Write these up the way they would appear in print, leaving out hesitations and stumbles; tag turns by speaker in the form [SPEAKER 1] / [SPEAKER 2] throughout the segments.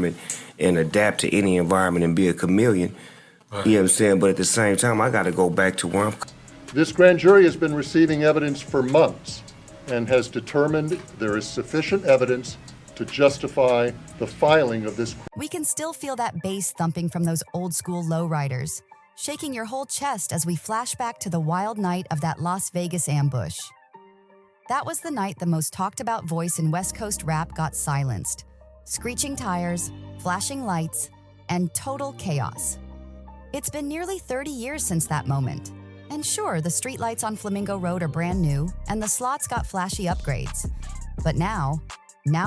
[SPEAKER 1] and adapt to any environment and be a chameleon. Right. You know what I'm saying? But at the same time, I got to go back to where I'm.
[SPEAKER 2] This grand jury has been receiving evidence for months and has determined there is sufficient evidence to justify the filing of this.
[SPEAKER 3] We can still feel that bass thumping from those old school lowriders, shaking your whole chest as we flash back to the wild night of that Las Vegas ambush. That was the night the most talked about voice in West Coast rap got silenced. Screeching tires, flashing lights, and total chaos. It's been nearly 30 years since that moment. And sure, the streetlights on Flamingo Road are brand new, and the slots got flashy upgrades. But now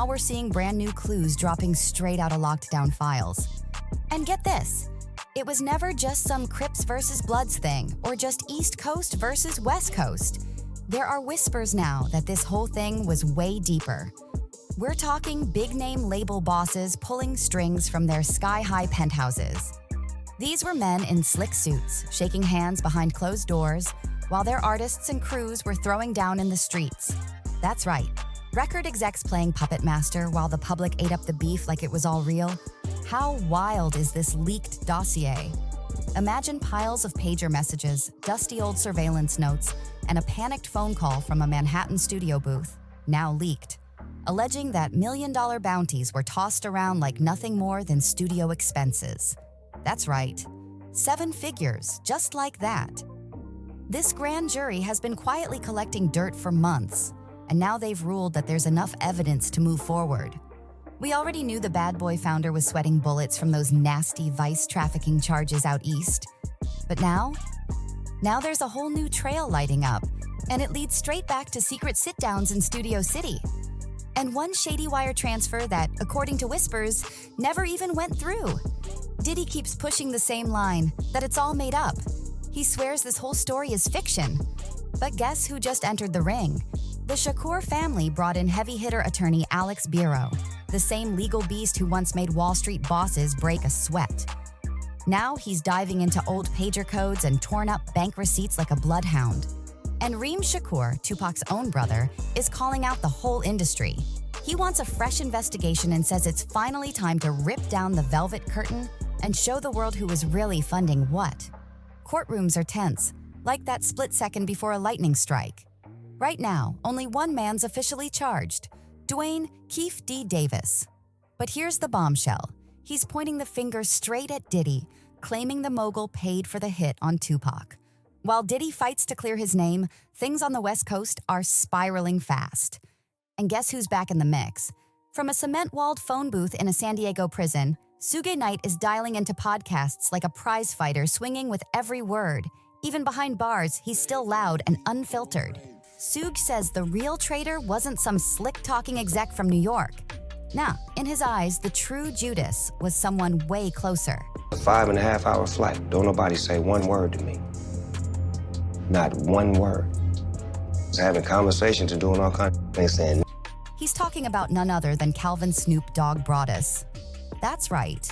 [SPEAKER 3] we're seeing brand new clues dropping straight out of locked down files. And get this, it was never just some Crips versus Bloods thing, or just East Coast versus West Coast. There are whispers now that this whole thing was way deeper. We're talking big-name label bosses pulling strings from their sky-high penthouses. These were men in slick suits, shaking hands behind closed doors, while their artists and crews were throwing down in the streets. That's right, record execs playing puppet master while the public ate up the beef like it was all real. How wild is this leaked dossier? Imagine piles of pager messages, dusty old surveillance notes, and a panicked phone call from a Manhattan studio booth, now leaked, alleging that million-dollar bounties were tossed around like nothing more than studio expenses. That's right, 7 figures, just like that. This grand jury has been quietly collecting dirt for months, and now they've ruled that there's enough evidence to move forward. We already knew the Bad Boy founder was sweating bullets from those nasty vice trafficking charges out east. But now there's a whole new trail lighting up, and it leads straight back to secret sit-downs in Studio City. And one shady wire transfer that, according to whispers, never even went through. Diddy keeps pushing the same line, that it's all made up. He swears this whole story is fiction. But guess who just entered the ring? The Shakur family brought in heavy hitter attorney Alex Bureau, the same legal beast who once made Wall Street bosses break a sweat. Now he's diving into old pager codes and torn up bank receipts like a bloodhound. And Reem Shakur, Tupac's own brother, is calling out the whole industry. He wants a fresh investigation and says it's finally time to rip down the velvet curtain and show the world who is really funding what. Courtrooms are tense, like that split second before a lightning strike. Right now, only one man's officially charged, Dwayne Keefe D. Davis. But here's the bombshell. He's pointing the finger straight at Diddy, claiming the mogul paid for the hit on Tupac. While Diddy fights to clear his name, things on the West Coast are spiraling fast. And guess who's back in the mix? From a cement-walled phone booth in a San Diego prison, Suge Knight is dialing into podcasts like a prize fighter, swinging with every word. Even behind bars, he's still loud and unfiltered. Suge says the real traitor wasn't some slick-talking exec from New York. Nah, in his eyes, the true Judas was someone way closer.
[SPEAKER 1] A 5.5-hour flight. Don't nobody say one word to me. Not one word. Just having conversations and doing all kinds of things saying.
[SPEAKER 3] He's talking about none other than Calvin Snoop Dogg Broadus. That's right.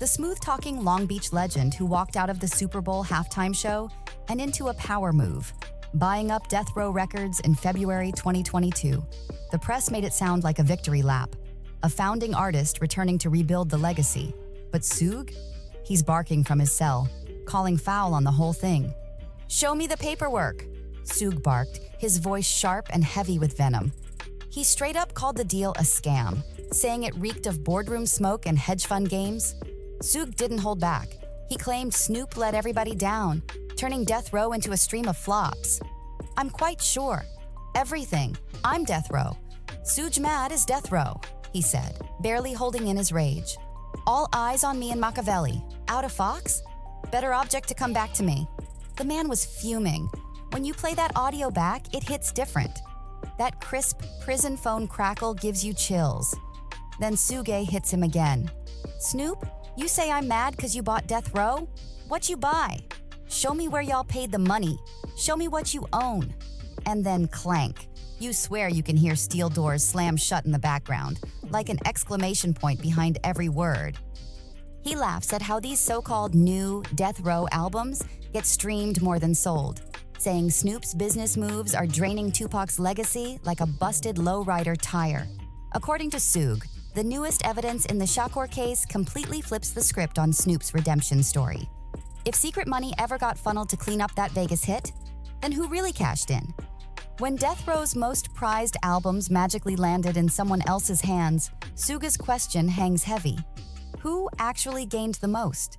[SPEAKER 3] The smooth-talking Long Beach legend who walked out of the Super Bowl halftime show and into a power move, buying up Death Row Records in February 2022. The press made it sound like a victory lap, a founding artist returning to rebuild the legacy. But Suge? He's barking from his cell, calling foul on the whole thing. "Show me the paperwork," Suge barked, his voice sharp and heavy with venom. He straight up called the deal a scam, saying it reeked of boardroom smoke and hedge fund games. Suge didn't hold back. He claimed Snoop let everybody down, turning Death Row into a stream of flops. "I'm quite sure. Everything. I'm Death Row. Suge mad is Death Row," he said, barely holding in his rage. "All eyes on me and Machiavelli. Out of Fox? Better object to come back to me." The man was fuming. When you play that audio back, it hits different. That crisp prison phone crackle gives you chills. Then Suge hits him again. "Snoop, you say I'm mad because you bought Death Row? What you buy? Show me where y'all paid the money. Show me what you own." And then clank. You swear you can hear steel doors slam shut in the background, like an exclamation point behind every word. He laughs at how these so-called new Death Row albums get streamed more than sold, saying Snoop's business moves are draining Tupac's legacy like a busted lowrider tire. According to Suge, the newest evidence in the Shakur case completely flips the script on Snoop's redemption story. If secret money ever got funneled to clean up that Vegas hit, then who really cashed in? When Death Row's most prized albums magically landed in someone else's hands, Suga's question hangs heavy. Who actually gained the most?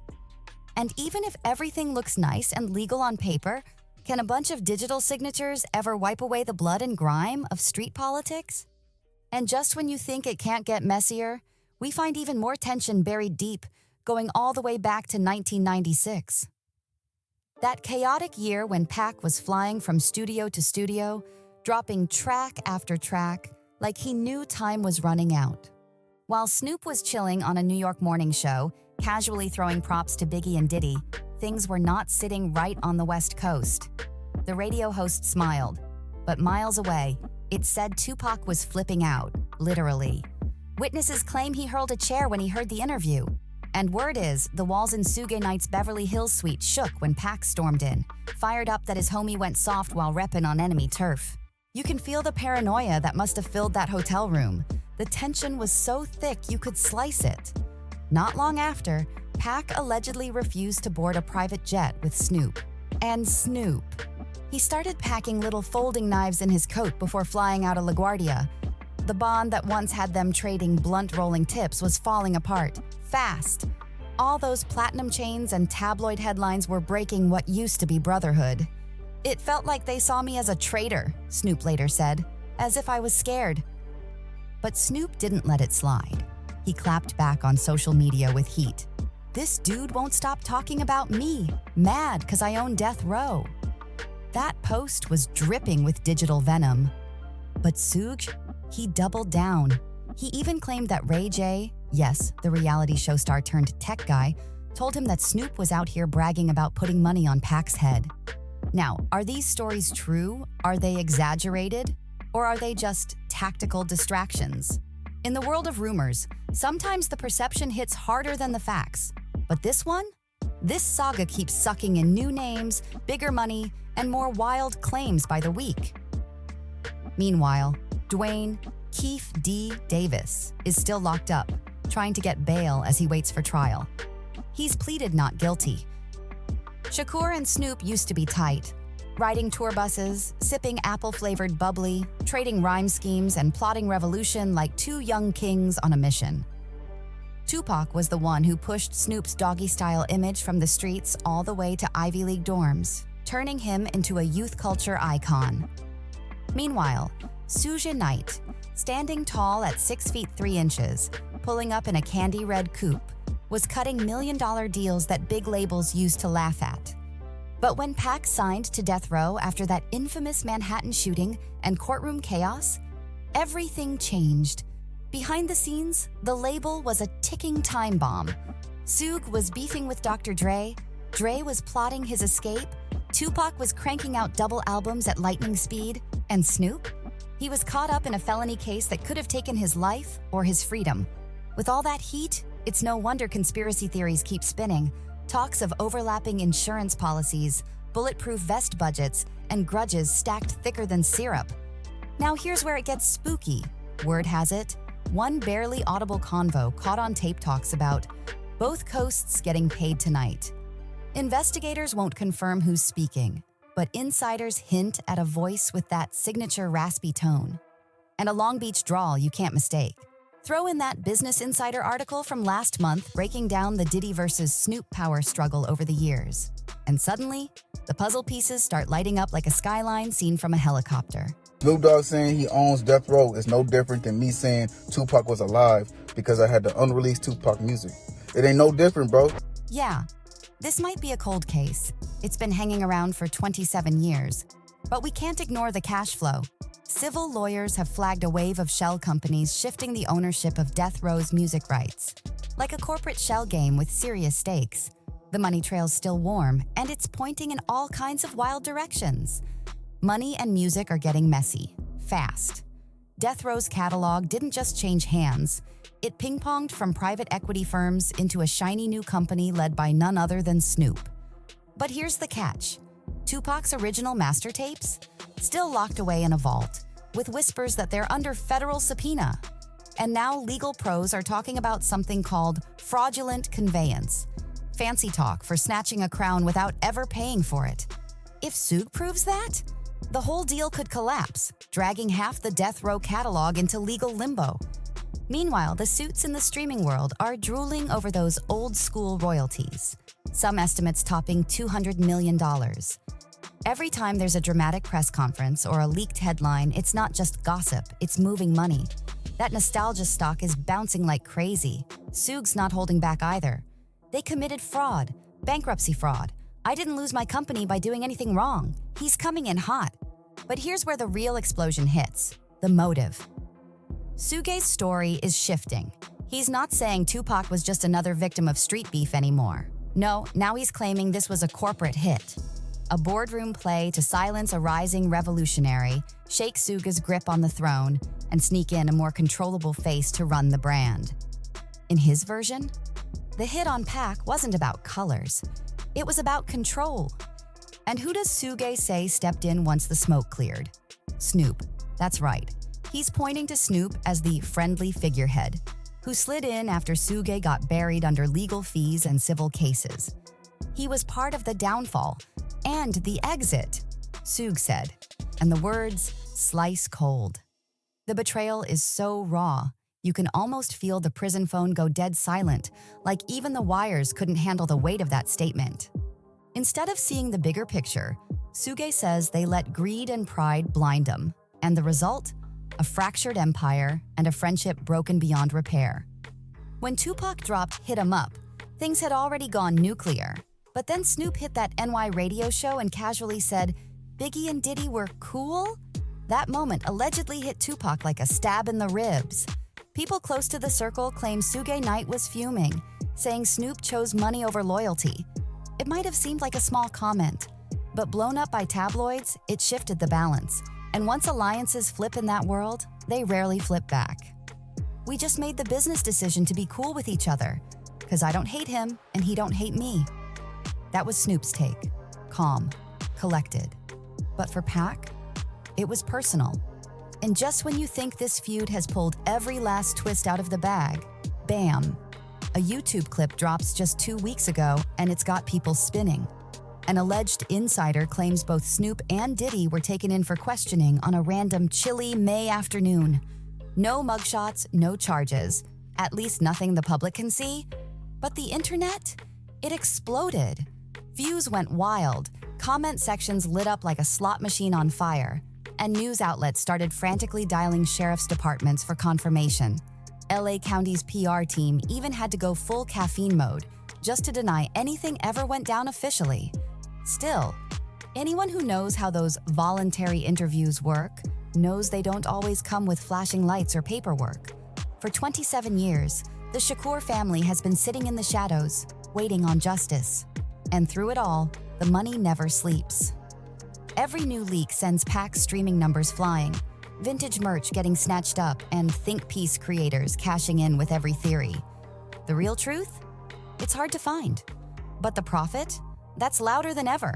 [SPEAKER 3] And even if everything looks nice and legal on paper, can a bunch of digital signatures ever wipe away the blood and grime of street politics? And just when you think it can't get messier, we find even more tension buried deep, going all the way back to 1996. That chaotic year when Pac was flying from studio to studio, dropping track after track, like he knew time was running out. While Snoop was chilling on a New York morning show, casually throwing props to Biggie and Diddy, things were not sitting right on the West Coast. The radio host smiled, but miles away, it said Tupac was flipping out, literally. Witnesses claim he hurled a chair when he heard the interview. And word is, the walls in Suge Knight's Beverly Hills suite shook when Pac stormed in, fired up that his homie went soft while repping on enemy turf. You can feel the paranoia that must have filled that hotel room. The tension was so thick you could slice it. Not long after, Pac allegedly refused to board a private jet with Snoop. And Snoop. He started packing little folding knives in his coat before flying out of LaGuardia. The bond that once had them trading blunt rolling tips was falling apart, fast. All those platinum chains and tabloid headlines were breaking what used to be brotherhood. It felt like they saw me as a traitor, Snoop later said, as if I was scared. But Snoop didn't let it slide. He clapped back on social media with heat. This dude won't stop talking about me, mad 'cause I own Death Row. That post was dripping with digital venom. But Suge, he doubled down. He even claimed that Ray J, yes, the reality show star turned tech guy, told him that Snoop was out here bragging about putting money on Pac's head. Now, are these stories true? Are they exaggerated? Or are they just tactical distractions? In the world of rumors, sometimes the perception hits harder than the facts. But this one? This saga keeps sucking in new names, bigger money, and more wild claims by the week. Meanwhile, Dwayne Keefe D. Davis is still locked up, trying to get bail as he waits for trial. He's pleaded not guilty. Shakur and Snoop used to be tight, riding tour buses, sipping apple-flavored bubbly, trading rhyme schemes, and plotting revolution like two young kings on a mission. Tupac was the one who pushed Snoop's doggy-style image from the streets all the way to Ivy League dorms, turning him into a youth culture icon. Meanwhile, Suge Knight, standing tall at 6 feet 3 inches, pulling up in a candy red coupe, was cutting million-dollar deals that big labels used to laugh at. But when Pac signed to Death Row after that infamous Manhattan shooting and courtroom chaos, everything changed. Behind the scenes, the label was a ticking time bomb. Suge was beefing with Dr. Dre was plotting his escape, Tupac was cranking out double albums at lightning speed, and Snoop? He was caught up in a felony case that could have taken his life or his freedom. With all that heat, it's no wonder conspiracy theories keep spinning. Talks of overlapping insurance policies, bulletproof vest budgets, and grudges stacked thicker than syrup. Now here's where it gets spooky. Word has it, one barely audible convo caught on tape talks about both coasts getting paid tonight. Investigators won't confirm who's speaking, but insiders hint at a voice with that signature raspy tone. And a Long Beach drawl you can't mistake. Throw in that Business Insider article from last month breaking down the Diddy versus Snoop power struggle over the years. And suddenly, the puzzle pieces start lighting up like a skyline seen from a helicopter.
[SPEAKER 4] Snoop Dogg saying he owns Death Row is no different than me saying Tupac was alive because I had the unreleased Tupac music. It ain't no different, bro.
[SPEAKER 3] Yeah, this might be a cold case. It's been hanging around for 27 years. But we can't ignore the cash flow. Civil lawyers have flagged a wave of shell companies shifting the ownership of Death Row's music rights. Like a corporate shell game with serious stakes. The money trail's still warm, and it's pointing in all kinds of wild directions. Money and music are getting messy, fast. Death Row's catalog didn't just change hands. It ping-ponged from private equity firms into a shiny new company led by none other than Snoop. But here's the catch. Tupac's original master tapes? Still locked away in a vault, with whispers that they're under federal subpoena. And now legal pros are talking about something called fraudulent conveyance, fancy talk for snatching a crown without ever paying for it. If Suge proves that, the whole deal could collapse, dragging half the death row catalog into legal limbo. Meanwhile, the suits in the streaming world are drooling over those old-school royalties, some estimates topping $200 million. Every time there's a dramatic press conference or a leaked headline, it's not just gossip, it's moving money. That nostalgia stock is bouncing like crazy. Suge's not holding back either. They committed fraud, bankruptcy fraud. I didn't lose my company by doing anything wrong. He's coming in hot. But here's where the real explosion hits: the motive. Suge's story is shifting. He's not saying Tupac was just another victim of street beef anymore. No, now he's claiming this was a corporate hit. A boardroom play to silence a rising revolutionary, shake Suge's grip on the throne, and sneak in a more controllable face to run the brand. In his version, the hit on Pac wasn't about colors. It was about control. And who does Suge say stepped in once the smoke cleared? Snoop. That's right. He's pointing to Snoop as the friendly figurehead, who slid in after Suge got buried under legal fees and civil cases. He was part of the downfall and the exit, Suge said, and the words slice cold. The betrayal is so raw, you can almost feel the prison phone go dead silent, like even the wires couldn't handle the weight of that statement. Instead of seeing the bigger picture, Suge says they let greed and pride blind them, and the result? A fractured empire and a friendship broken beyond repair. When Tupac dropped Hit 'Em Up, things had already gone nuclear, but then Snoop hit that NY radio show and casually said, "Biggie and Diddy were cool?" That moment allegedly hit Tupac like a stab in the ribs. People close to the circle claim Suge Knight was fuming, saying Snoop chose money over loyalty. It might have seemed like a small comment, but blown up by tabloids, it shifted the balance. And once alliances flip in that world, they rarely flip back. We just made the business decision to be cool with each other, because I don't hate him and he don't hate me. That was Snoop's take, calm, collected. But for Pac, it was personal. And just when you think this feud has pulled every last twist out of the bag, bam, a YouTube clip drops just 2 weeks ago and it's got people spinning. An alleged insider claims both Snoop and Diddy were taken in for questioning on a random chilly May afternoon. No mugshots, no charges, at least nothing the public can see. But the internet? It exploded. Views went wild, comment sections lit up like a slot machine on fire, and news outlets started frantically dialing sheriff's departments for confirmation. LA County's PR team even had to go full caffeine mode just to deny anything ever went down officially. Still, anyone who knows how those voluntary interviews work knows they don't always come with flashing lights or paperwork. For 27 years, the Shakur family has been sitting in the shadows, waiting on justice. And through it all, the money never sleeps. Every new leak sends Pac's streaming numbers flying, vintage merch getting snatched up, and think piece creators cashing in with every theory. The real truth? It's hard to find. But the profit? That's louder than ever.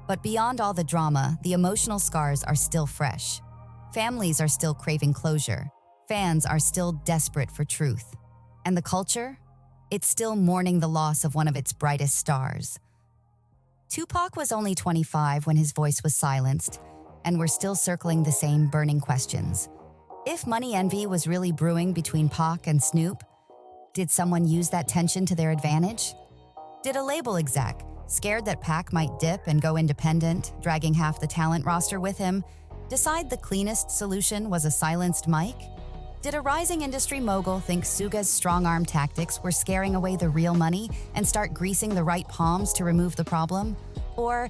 [SPEAKER 3] But beyond all the drama, the emotional scars are still fresh. Families are still craving closure. Fans are still desperate for truth. And the culture? It's still mourning the loss of one of its brightest stars. Tupac was only 25 when his voice was silenced, and we're still circling the same burning questions. If money envy was really brewing between Pac and Snoop, did someone use that tension to their advantage? Did a label exec, scared that Pac might dip and go independent, dragging half the talent roster with him, decide the cleanest solution was a silenced mic? Did a rising industry mogul think Suge's strong-arm tactics were scaring away the real money and start greasing the right palms to remove the problem? Or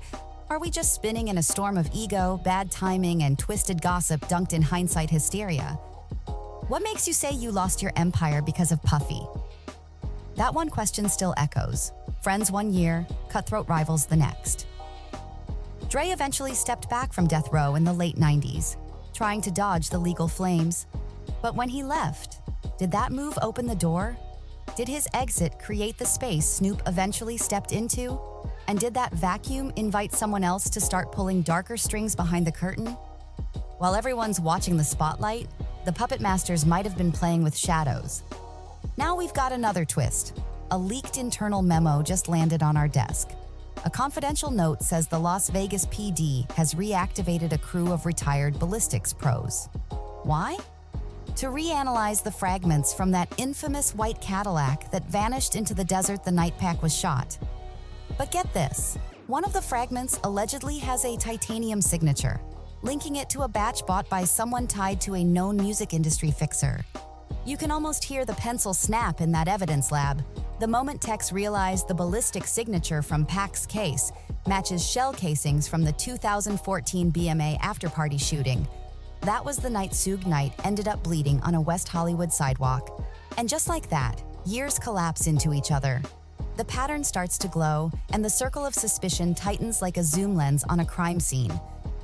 [SPEAKER 3] are we just spinning in a storm of ego, bad timing, and twisted gossip dunked in hindsight hysteria? What makes you say you lost your empire because of Puffy? That one question still echoes. Friends 1 year, cutthroat rivals the next. Dre eventually stepped back from death row in the late 90s, trying to dodge the legal flames. But when he left, did that move open the door? Did his exit create the space Snoop eventually stepped into? And did that vacuum invite someone else to start pulling darker strings behind the curtain? While everyone's watching the spotlight, the puppet masters might have been playing with shadows. Now we've got another twist. A leaked internal memo just landed on our desk. A confidential note says the Las Vegas PD has reactivated a crew of retired ballistics pros. Why? To reanalyze the fragments from that infamous white Cadillac that vanished into the desert the night Pac was shot. But get this, one of the fragments allegedly has a titanium signature, linking it to a batch bought by someone tied to a known music industry fixer. You can almost hear the pencil snap in that evidence lab the moment techs realize the ballistic signature from Pac's case matches shell casings from the 2014 BMA after-party shooting. That was the night Suge Knight ended up bleeding on a West Hollywood sidewalk. And just like that, years collapse into each other. The pattern starts to glow, and the circle of suspicion tightens like a zoom lens on a crime scene.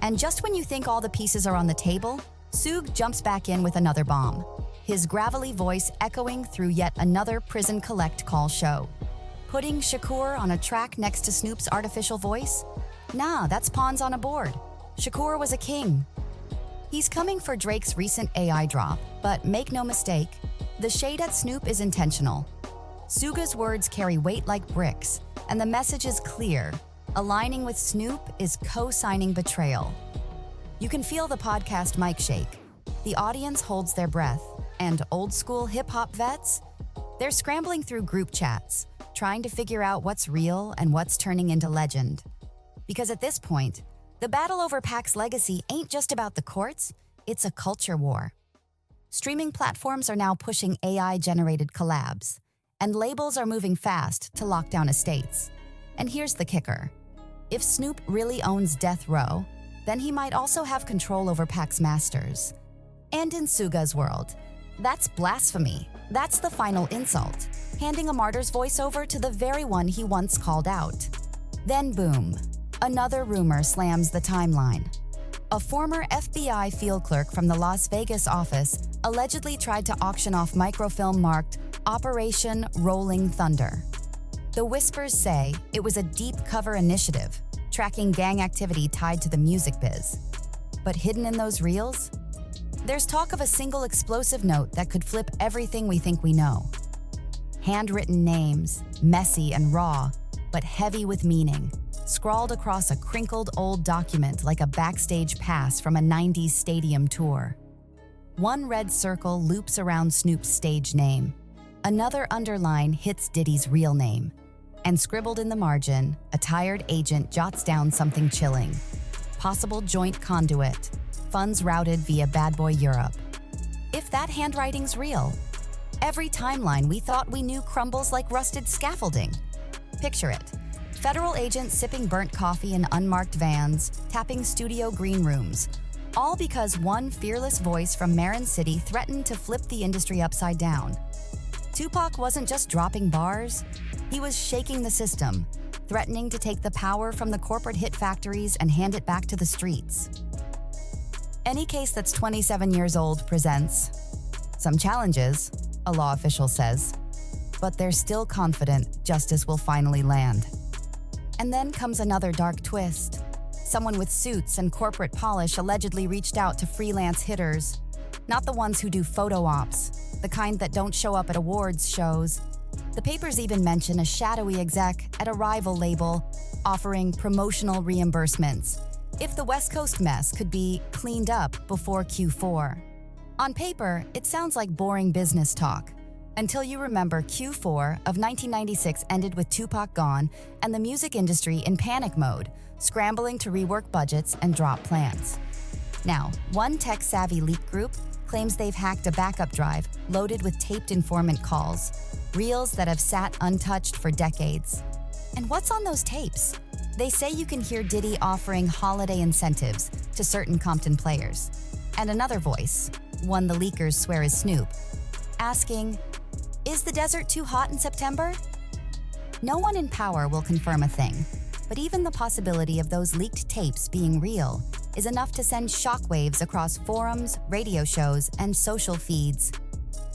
[SPEAKER 3] And just when you think all the pieces are on the table, Suge jumps back in with another bomb, his gravelly voice echoing through yet another prison collect call show. Putting Shakur on a track next to Snoop's artificial voice? Nah, that's pawns on a board. Shakur was a king. He's coming for Drake's recent AI drop, but make no mistake, the shade at Snoop is intentional. Suga's words carry weight like bricks, and the message is clear. Aligning with Snoop is co-signing betrayal. You can feel the podcast mic shake. The audience holds their breath, and old-school hip-hop vets? They're scrambling through group chats, trying to figure out what's real and what's turning into legend. Because at this point, the battle over Pac's legacy ain't just about the courts, it's a culture war. Streaming platforms are now pushing AI-generated collabs, and labels are moving fast to lock down estates. And here's the kicker. If Snoop really owns Death Row, then he might also have control over Pac's masters. And in Suga's world, that's blasphemy. That's the final insult, handing a martyr's voice over to the very one he once called out. Then boom, another rumor slams the timeline. A former FBI field clerk from the Las Vegas office allegedly tried to auction off microfilm marked Operation Rolling Thunder. The whispers say it was a deep cover initiative, tracking gang activity tied to the music biz. But hidden in those reels? There's talk of a single explosive note that could flip everything we think we know. Handwritten names, messy and raw, but heavy with meaning, scrawled across a crinkled old document like a backstage pass from a 90s stadium tour. One red circle loops around Snoop's stage name. Another underline hits Diddy's real name. And scribbled in the margin, a tired agent jots down something chilling. Possible joint conduit. Funds routed via Bad Boy Europe. If that handwriting's real, every timeline we thought we knew crumbles like rusted scaffolding. Picture it. Federal agents sipping burnt coffee in unmarked vans, tapping studio green rooms, all because one fearless voice from Marin City threatened to flip the industry upside down. Tupac wasn't just dropping bars, he was shaking the system, threatening to take the power from the corporate hit factories and hand it back to the streets. Any case that's 27 years old presents some challenges, a law official says, but they're still confident justice will finally land. And then comes another dark twist. Someone with suits and corporate polish allegedly reached out to freelance hitters, not the ones who do photo ops, the kind that don't show up at awards shows. The papers even mention a shadowy exec at a rival label offering promotional reimbursements if the West Coast mess could be cleaned up before Q4. On paper, it sounds like boring business talk, until you remember Q4 of 1996 ended with Tupac gone and the music industry in panic mode, scrambling to rework budgets and drop plans. Now, one tech-savvy leak group claims they've hacked a backup drive loaded with taped informant calls, reels that have sat untouched for decades. And what's on those tapes? They say you can hear Diddy offering holiday incentives to certain Compton players. And another voice, one the leakers swear is Snoop, asking, "Is the desert too hot in September?" No one in power will confirm a thing, but even the possibility of those leaked tapes being real is enough to send shockwaves across forums, radio shows, and social feeds.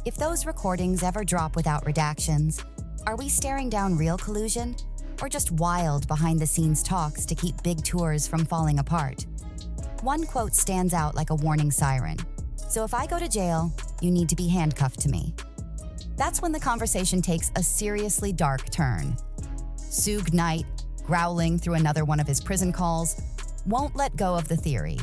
[SPEAKER 3] If those recordings ever drop without redactions, are we staring down real collusion? Or just wild behind-the-scenes talks to keep big tours from falling apart? One quote stands out like a warning siren. So if I go to jail, you need to be handcuffed to me. That's when the conversation takes a seriously dark turn. Suge Knight, growling through another one of his prison calls, won't let go of the theory.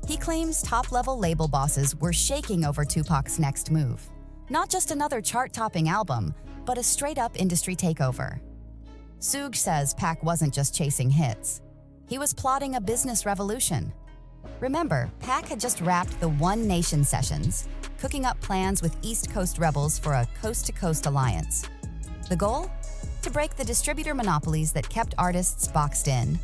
[SPEAKER 3] He claims top-level label bosses were shaking over Tupac's next move. Not just another chart-topping album, but a straight-up industry takeover. Suge says Pac wasn't just chasing hits. He was plotting a business revolution. Remember, Pac had just wrapped the One Nation sessions, cooking up plans with East Coast rebels for a coast-to-coast alliance. The goal? To break the distributor monopolies that kept artists boxed in.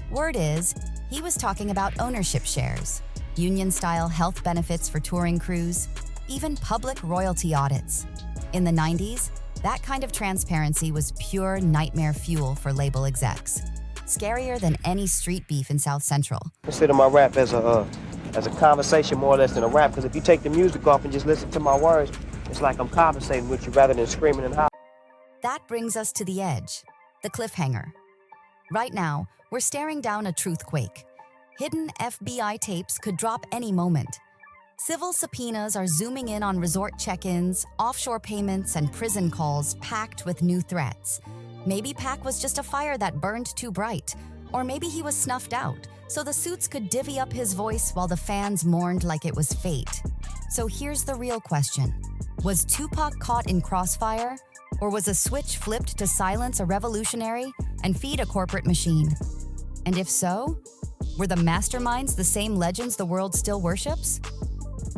[SPEAKER 3] Word is, he was talking about ownership shares, union-style health benefits for touring crews, even public royalty audits. In the 90s, that kind of transparency was pure nightmare fuel for label execs. Scarier than any street beef in South Central.
[SPEAKER 5] Consider my rap as a conversation more or less than a rap, because if you take the music off and just listen to my words, it's like I'm conversating with you rather than screaming and hollering.
[SPEAKER 3] That brings us to the edge, the cliffhanger. Right now, we're staring down a truth quake. Hidden FBI tapes could drop any moment. Civil subpoenas are zooming in on resort check-ins, offshore payments, and prison calls packed with new threats. Maybe Pac was just a fire that burned too bright, or maybe he was snuffed out, so the suits could divvy up his voice while the fans mourned like it was fate. So here's the real question. Was Tupac caught in crossfire, or was a switch flipped to silence a revolutionary and feed a corporate machine? And if so, were the masterminds the same legends the world still worships?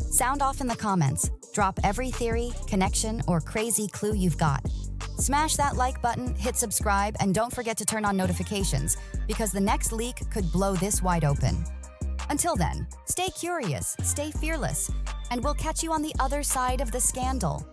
[SPEAKER 3] Sound off in the comments. Drop every theory, connection, or crazy clue you've got. Smash that like button, hit subscribe, and don't forget to turn on notifications, because the next leak could blow this wide open. Until then, stay curious, stay fearless, and we'll catch you on the other side of the scandal.